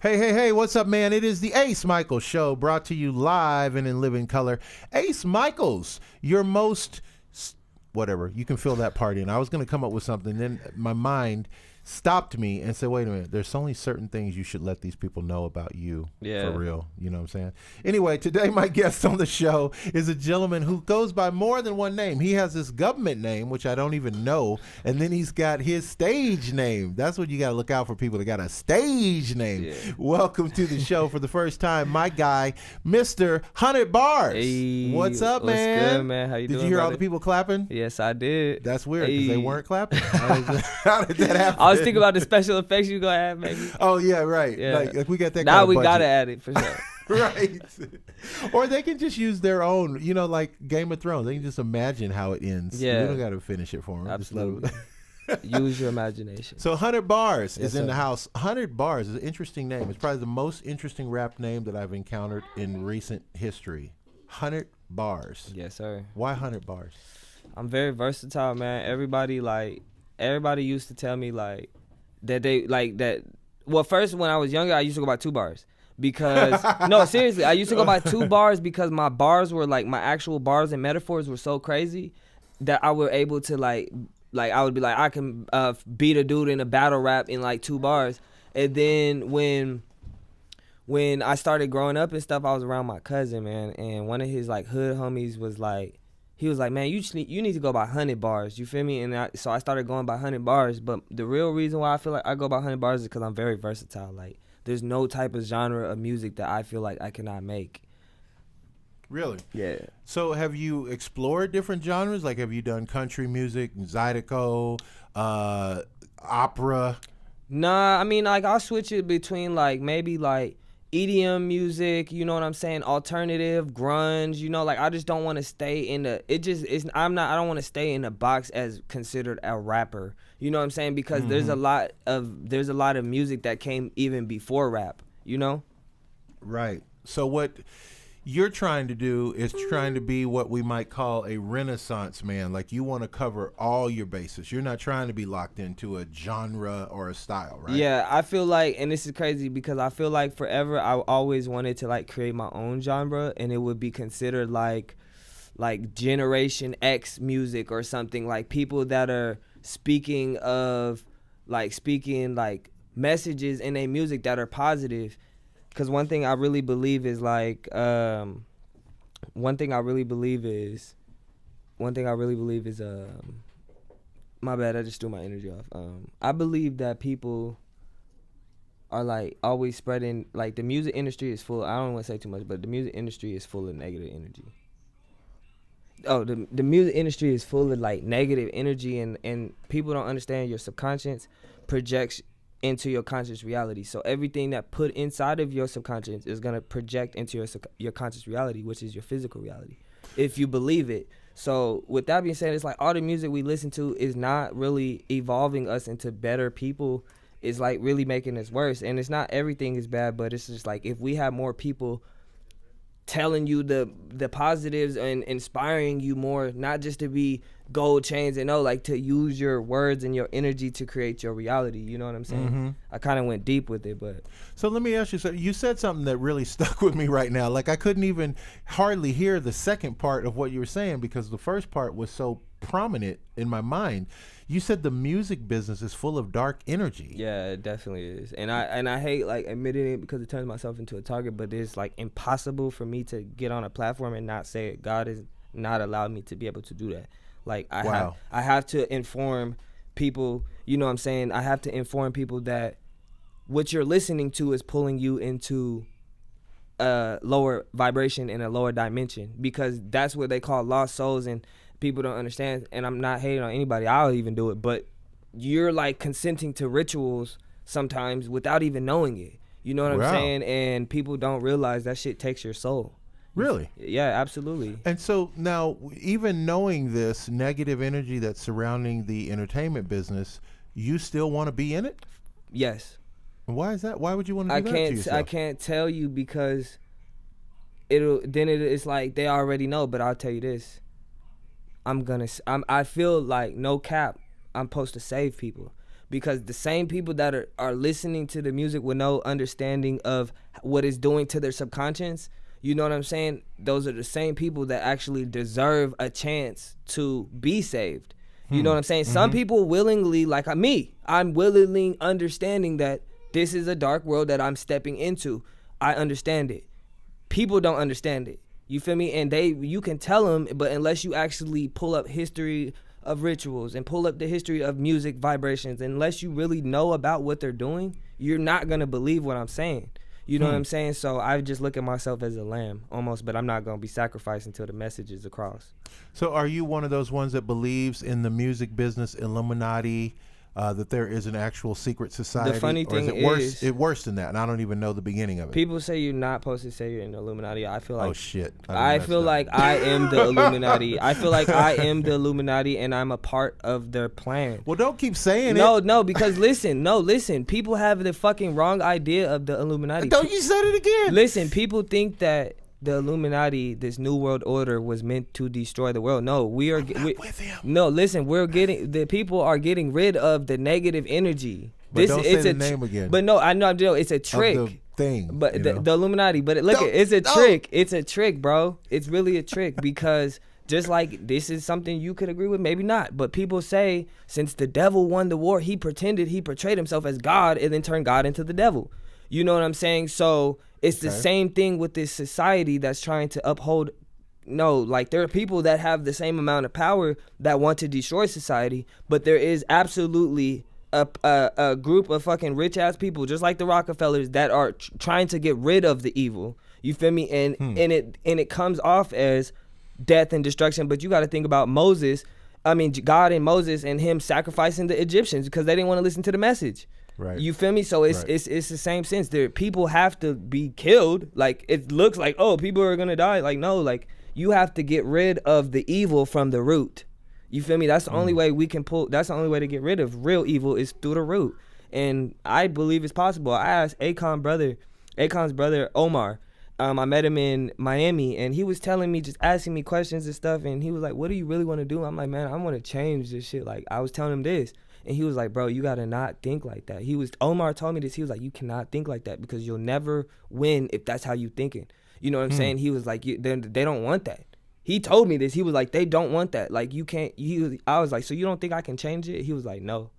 Hey, what's up, man? It is the Ace Michaels Show, brought to you live and in living color. Ace Michaels, your most, whatever, you can fill that part in. I was going to come up with something, then my mind stopped me and said, wait a minute, there's only certain things you should let these people know about you for real. You know what I'm saying? Anyway, today my guest on the show is a gentleman who goes by more than one name. He has this government name, which I don't even know, and then he's got his stage name. That's what you got to look out for, people that got a stage name. Yeah. Welcome to the show for the first time, my guy, Mr. 100 Bars. Hey, what's up, man? What's good, man? How you doing? Did you hear all the people clapping? Yes, I did. That's weird because they weren't clapping. How did that happen? I was thinking about the special effects you gonna have, maybe. Oh yeah, right. Yeah. Like we got that. Now kind of we budget. gotta add it for sure. Right. Or they can just use their own. You know, like Game of Thrones. They can just imagine how it ends. Yeah. We don't got to finish it for them. Absolutely. Just let them. Use your imagination. So 100 Bars is in sir. the house. 100 Bars is an interesting name. It's probably the most interesting rap name that I've encountered in recent history. 100 Bars. Yes, sir. Why 100 Bars? I'm very versatile, man. Everybody used to tell me that. Well, first when I was younger, I used to go by 2 bars because no, seriously, I used to go by 2 bars because my bars were my actual bars and metaphors were so crazy that I were able to I would be like, I can beat a dude in a battle rap in 2 bars. And then when I started growing up and stuff, I was around my cousin, man, and one of his hood homies was he was like, man, you need to go by 100 bars. You feel me? And so I started going by 100 bars. But the real reason why I feel like I go by 100 bars is because I'm very versatile. There's no type of genre of music that I feel like I cannot make. Really? Yeah. So have you explored different genres? Have you done country music, Zydeco, opera? Nah, I mean, I'll switch it between maybe EDM music, you know what I'm saying, alternative, grunge, I just don't want to stay in I don't want to stay in a box as considered a rapper, you know what I'm saying, because there's a lot of music that came even before rap, Right. So what you're trying to do is trying to be what we might call a renaissance man. You want to cover all your bases. You're not trying to be locked into a genre or a style, right? Yeah, I feel and this is crazy because I feel forever I always wanted to create my own genre, and it would be considered like Generation X music or something, people that are speaking messages in their music that are positive. Because one thing I really believe is my bad, I just threw my energy off. I believe that people are always spreading, the music industry is full, I don't want to say too much, but the music industry is full of negative energy. Oh, the music industry is full of negative energy, and people don't understand your subconscious projects into your conscious reality. So everything that put inside of your subconscious is going to project into your conscious reality, which is your physical reality, if you believe it. So with that being said, it's all the music we listen to is not really evolving us into better people. It's really making us worse. And it's not everything is bad, but it's just if we have more people telling you the positives and inspiring you more, not just to be gold chains and to use your words and your energy to create your reality, you know what I'm saying? Mm-hmm. I kind of went deep with it, but so let me ask you, so you said something that really stuck with me right now. I couldn't even hardly hear the second part of what you were saying because the first part was so prominent in my mind. You said the music business is full of dark energy. Yeah, it definitely is. And I hate admitting it because it turns myself into a target, but it's impossible for me to get on a platform and not say it. God has not allowed me to be able to do that. I have to inform people, you know what I'm saying? I have to inform people that what you're listening to is pulling you into a lower vibration and a lower dimension, because that's what they call lost souls, and people don't understand. And I'm not hating on anybody, I'll even do it, but you're consenting to rituals sometimes without even knowing it, you know what I'm saying? And people don't realize that shit takes your soul. Really? Yeah, absolutely. And so now, even knowing this negative energy that's surrounding the entertainment business, you still want to be in it? Yes. And why is that? Why would you want to do that to yourself? I can't tell you because it's they already know, but I'll tell you this. I feel no cap, I'm supposed to save people. because the same people that are listening to the music with no understanding of what it's doing to their subconscious, you know what I'm saying? Those are the same people that actually deserve a chance to be saved. You know what I'm saying? Some people willingly, like me, I'm willingly understanding that this is a dark world that I'm stepping into. I understand it. People don't understand it. You feel me? And you can tell them, but unless you actually pull up history of rituals and pull up the history of music vibrations, unless you really know about what they're doing, you're not going to believe what I'm saying. You know what I'm saying? So I just look at myself as a lamb almost, but I'm not going to be sacrificed until the message is across. So are you one of those ones that believes in the music business Illuminati, that there is an actual secret society? The funny thing is it worse than that? And I don't even know the beginning of it. People say you're not supposed to say you're in the Illuminati. I feel like, oh shit. I feel like I am the Illuminati. I feel like I am the Illuminati and I'm a part of their plan. Well, don't keep saying it. No, because listen. People have the fucking wrong idea of the Illuminati. Don't you said it again. Listen, people think that the Illuminati, this new world order, was meant to destroy the world. No, with him. No, listen, the people are getting rid of the negative energy. But don't say the name again. But no, I know it's a trick. Of the thing. But the Illuminati. But it's a trick. It's a trick, bro. It's really a trick because just like this is something you could agree with, maybe not. But people say since the devil won the war, he portrayed himself as God and then turned God into the devil. You know what I'm saying? So it's the same thing with this society that's trying to uphold. No, like there are people that have the same amount of power that want to destroy society, but there is absolutely a group of fucking rich ass people, just like the Rockefellers, that are trying to get rid of the evil. You feel me? And it comes off as death and destruction. But you got to think about Moses. I mean, God and Moses and him sacrificing the Egyptians because they didn't want to listen to the message. Right. You feel me? So it's the same sense. People have to be killed. Like it looks like, oh, people are gonna die. Like no, like you have to get rid of the evil from the root. You feel me? That's the only way we can pull. That's the only way to get rid of real evil is through the root. And I believe it's possible. I asked Akon's brother Omar. I met him in Miami, and he was telling me, just asking me questions and stuff. And he was like, "What do you really want to do?" I'm like, "Man, I want to change this shit." Like I was telling him this. And he was like, "Bro, you gotta not think like that." Omar told me this. He was like, "You cannot think like that because you'll never win if that's how you thinking." You know what I'm saying? He was like, they don't want that. He told me this. He was like, they don't want that. Like you can't. I was like, so you don't think I can change it? He was like, no.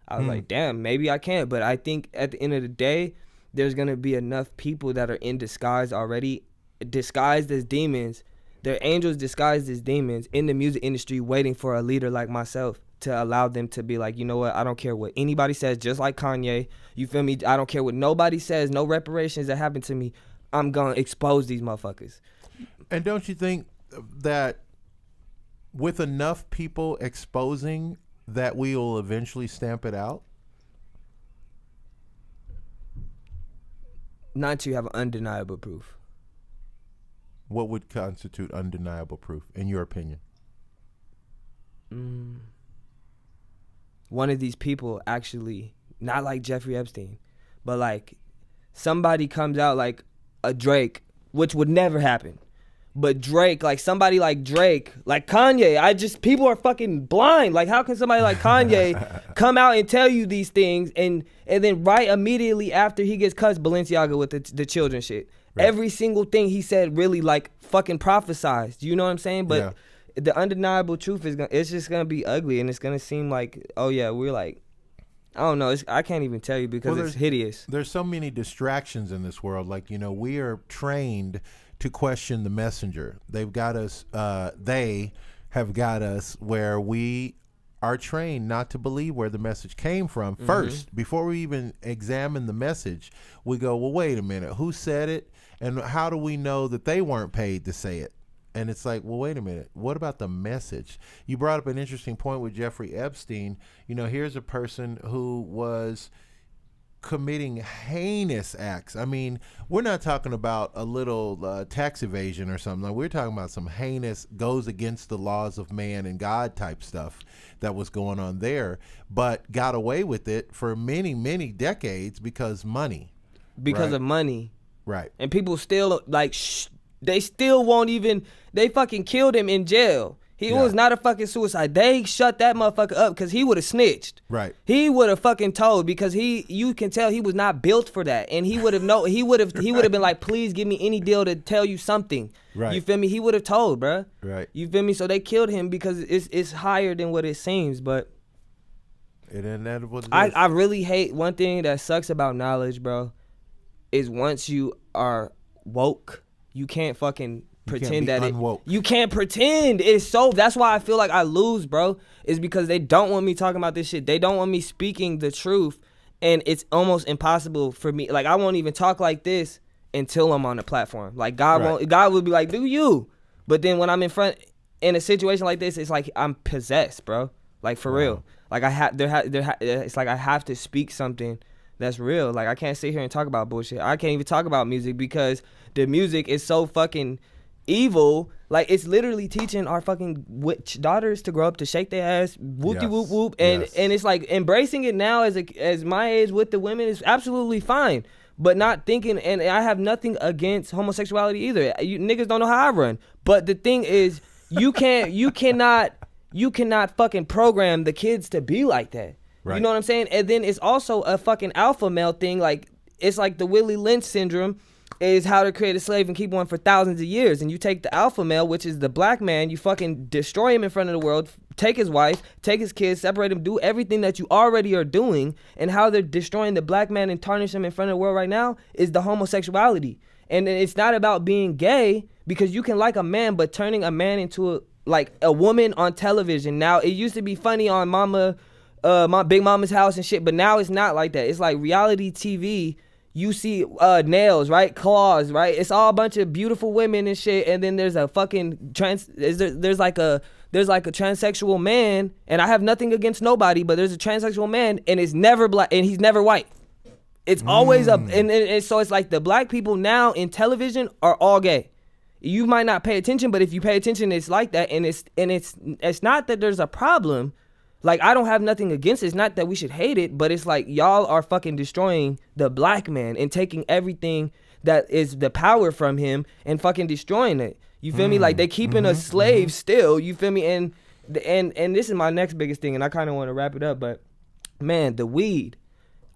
I was like, damn, maybe I can't. But I think at the end of the day, there's gonna be enough people that are in disguise already, disguised as demons. They're angels disguised as demons in the music industry, waiting for a leader like myself to allow them to be like, you know what, I don't care what anybody says, just like Kanye, you feel me? I don't care what nobody says, no reparations that happen to me, I'm gonna expose these motherfuckers. And don't you think that with enough people exposing that we will eventually stamp it out? Not until you have undeniable proof. What would constitute undeniable proof, in your opinion? One of these people actually, not like Jeffrey Epstein, but like somebody comes out like a Drake, which would never happen. But Drake, like somebody like Drake, like Kanye, people are fucking blind. Like how can somebody like Kanye come out and tell you these things and then right immediately after he gets cussed, Balenciaga with the children shit. Right. Every single thing he said really like fucking prophesized. You know what I'm saying? But the undeniable truth it's just gonna be ugly and it's gonna seem like, oh yeah, we're like, I don't know. I can't even tell you because it's hideous. There's so many distractions in this world. Like, you know, we are trained to question the messenger. They've got us, they have got us where we are trained not to believe where the message came from first. Before we even examine the message, we go, well, wait a minute, who said it? And how do we know that they weren't paid to say it? And it's like, well, wait a minute. What about the message? You brought up an interesting point with Jeffrey Epstein. You know, here's a person who was committing heinous acts. I mean, we're not talking about a little tax evasion or something. Like, we're talking about some heinous, goes against the laws of man and God type stuff that was going on there, but got away with it for many, many decades because money. Because of money. Right. And people still, like, they still won't even, they fucking killed him in jail. He Yeah. was not a fucking suicide. They shut that motherfucker up because he would have snitched. Right. He would have fucking told because you can tell he was not built for that, and he would have been like, please give me any deal to tell you something. Right. You feel me? He would have told, bruh. Right. You feel me? So they killed him because it's higher than what it seems. But It ain't that what it is. I really hate one thing that sucks about knowledge, bro, is once you are woke, you can't fucking pretend be that unwoke. you can't pretend. It's so that's why I feel like I lose, bro, is because they don't want me talking about this shit. They don't want me speaking the truth, and it's almost impossible for me. Like, I won't even talk like this until I'm on the platform. Like, God would be like, do you? But then when I'm in a situation like this, it's like I'm possessed, bro. Like, for real. Like, it's like I have to speak something that's real. Like, I can't sit here and talk about bullshit. I can't even talk about music because the music is so fucking evil. Like, it's literally teaching our fucking witch daughters to grow up to shake their ass, whoopty whoop whoop, and it's like embracing it now as my age with the women is absolutely fine, but not thinking. And I have nothing against homosexuality either. You niggas don't know how I run, but the thing is, you cannot fucking program the kids to be like that. Right. You know what I'm saying? And then it's also a fucking alpha male thing. Like, it's like the Willie Lynch syndrome is how to create a slave and keep one for thousands of years. And you take the alpha male, which is the black man, you fucking destroy him in front of the world, take his wife, take his kids, separate him, do everything that you already are doing. And how they're destroying the black man and tarnish him in front of the world right now is the homosexuality. And it's not about being gay, because you can like a man, but turning a man into a woman on television. Now, it used to be funny on my Big Mama's House and shit, but now it's not like that. It's like reality TV. You see nails, right? Claws, right? It's all a bunch of beautiful women and shit. And then there's a fucking there's like a transsexual man, and I have nothing against nobody, but there's a transsexual man, and it's never black, and he's never white. It's always up, and so it's like the black people now in television are all gay. You might not pay attention, but if you pay attention, it's like that, and it's not that there's a problem. Like, I don't have nothing against it. It's not that we should hate it, but it's like y'all are fucking destroying the black man and taking everything that is the power from him and fucking destroying it. You feel me? Like, they keeping us slaves still. You feel me? And this is my next biggest thing, and I kind of want to wrap it up. But man, the weed,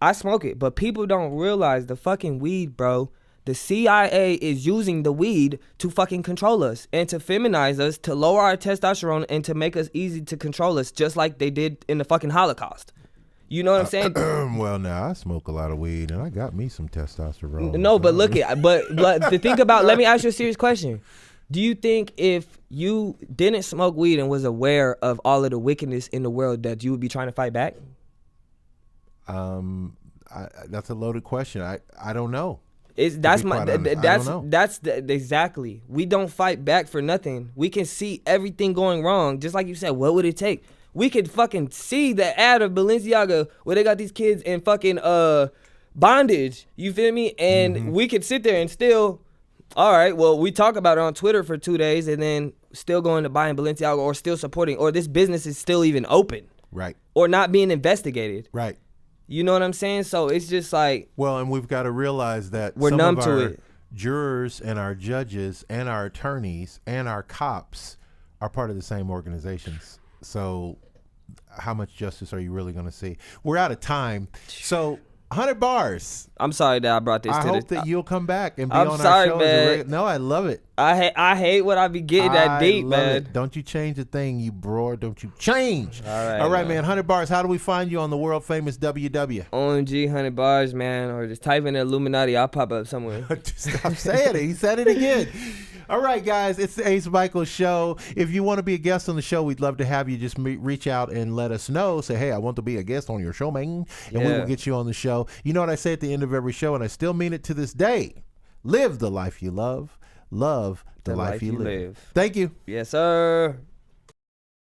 I smoke it, but people don't realize the fucking weed, bro. The CIA is using the weed to fucking control us and to feminize us, to lower our testosterone, and to make us easy to control us, just like they did in the fucking Holocaust. You know what I'm saying? Well, now, I smoke a lot of weed, and I got me some testosterone. No, but look at, but to think about, let me ask you a serious question. Do you think if you didn't smoke weed and was aware of all of the wickedness in the world, that you would be trying to fight back? That's a loaded question. I don't know. Exactly. We don't fight back for nothing. We can see everything going wrong. Just like you said, what would it take? We could fucking see the ad of Balenciaga where they got these kids in fucking bondage. You feel me? And we could sit there and still, all right, well, we talk about it on Twitter for 2 days and then still going to buying Balenciaga, or still supporting, or this business is still even open. Right. Or not being investigated. Right. You know what I'm saying? So it's just like, well, and we've got to realize that we're numb to it. Jurors and our judges and our attorneys and our cops are part of the same organizations. So how much justice are you really going to see? We're out of time. So 100 bars. I'm sorry that I brought this I to hope that you'll come back and be I'm on sorry, our show. Man. No, I love it. I hate when I be getting that deep, man. It. Don't you change a thing, you bro. Don't you change. All right, man. 100 bars. How do we find you on the world famous WW? OMG 100 bars, man. Or just type in Illuminati. I'll pop up somewhere. Stop saying it. He said it again. All right, guys. It's the Ace Michael Show. If you want to be a guest on the show, we'd love to have you. Just reach out and let us know. Say, hey, I want to be a guest on your show, man. And we will get you on the show. You know what I say at the end of every show, and I still mean it to this day. Live the life you love. Love the life you live. Thank you. Yes, sir.